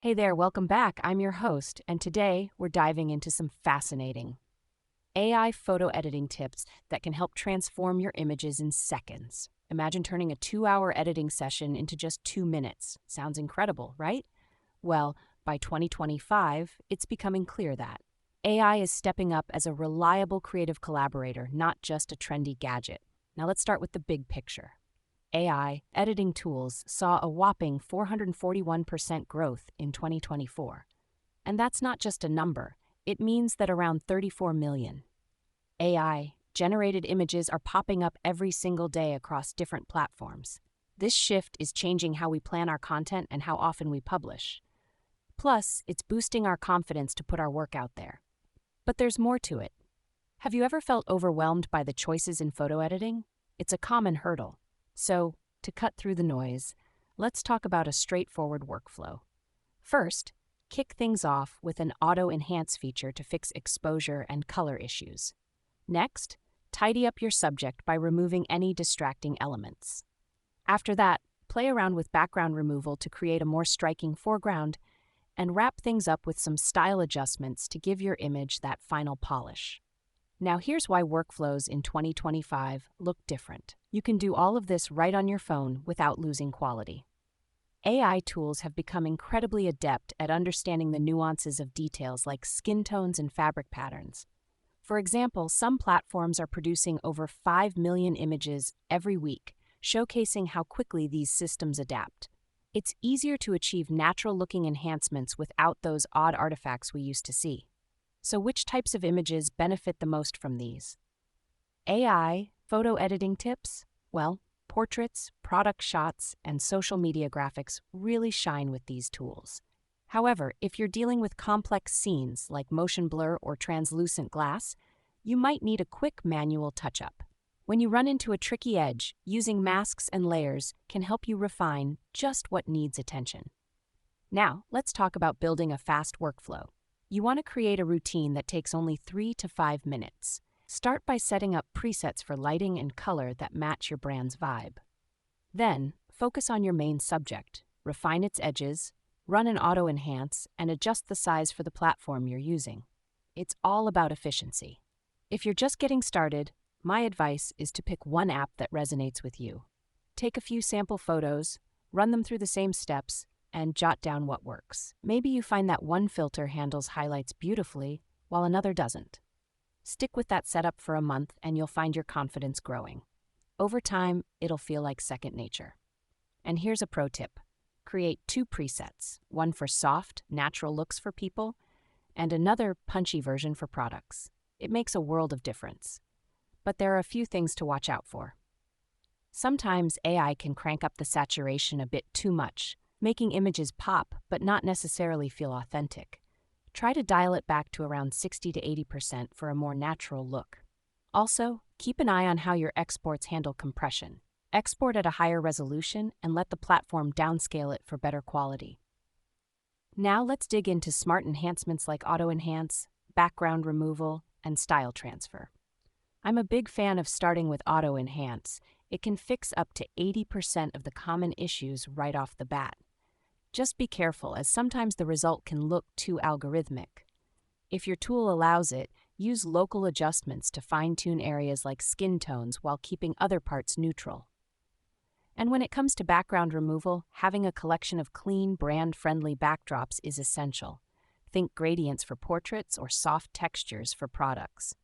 Hey there, welcome back. I'm your host, and today we're diving into some fascinating AI photo editing tips that can help transform your images in seconds. Imagine turning a 2 hour editing session into just 2 minutes. Sounds incredible, right? Well, by 2025, it's becoming clear that AI is stepping up as a reliable creative collaborator, not just a trendy gadget. Now let's start with the big picture. AI editing tools saw a whopping 441% growth in 2024. And that's not just a number, it means that around 34 million AI generated images are popping up every single day across different platforms. This shift is changing how we plan our content and how often we publish. Plus, it's boosting our confidence to put our work out there. But there's more to it. Have you ever felt overwhelmed by the choices in photo editing? It's a common hurdle. So, to cut through the noise, let's talk about a straightforward workflow. First, kick things off with an auto enhance feature to fix exposure and color issues. Next, tidy up your subject by removing any distracting elements. After that, play around with background removal to create a more striking foreground, and wrap things up with some style adjustments to give your image that final polish. Now, here's why workflows in 2025 look different. You can do all of this right on your phone without losing quality. AI tools have become incredibly adept at understanding the nuances of details like skin tones and fabric patterns. For example, some platforms are producing over 5 million images every week, showcasing how quickly these systems adapt. It's easier to achieve natural-looking enhancements without those odd artifacts we used to see. So which types of images benefit the most from these? AI photo editing tips? Well, portraits, product shots, and social media graphics really shine with these tools. However, if you're dealing with complex scenes like motion blur or translucent glass, you might need a quick manual touch-up. When you run into a tricky edge, using masks and layers can help you refine just what needs attention. Now, let's talk about building a fast workflow. You want to create a routine that takes only 3 to 5 minutes. Start by setting up presets for lighting and color that match your brand's vibe. Then, focus on your main subject, refine its edges, run an auto enhance, and adjust the size for the platform you're using. It's all about efficiency. If you're just getting started, my advice is to pick one app that resonates with you. Take a few sample photos, run them through the same steps, and jot down what works. Maybe you find that one filter handles highlights beautifully, while another doesn't. Stick with that setup for a month and you'll find your confidence growing. Over time, it'll feel like second nature. And here's a pro tip. Create 2 presets, one for soft, natural looks for people, and another punchy version for products. It makes a world of difference. But there are a few things to watch out for. Sometimes AI can crank up the saturation a bit too much, making images pop but not necessarily feel authentic. Try to dial it back to around 60 to 80% for a more natural look. Also, keep an eye on how your exports handle compression. Export at a higher resolution and let the platform downscale it for better quality. Now let's dig into smart enhancements like auto enhance, background removal, and style transfer. I'm a big fan of starting with auto enhance. It can fix up to 80% of the common issues right off the bat. Just be careful, as sometimes the result can look too algorithmic. If your tool allows it, use local adjustments to fine-tune areas like skin tones while keeping other parts neutral. And when it comes to background removal, having a collection of clean, brand-friendly backdrops is essential. Think gradients for portraits or soft textures for products.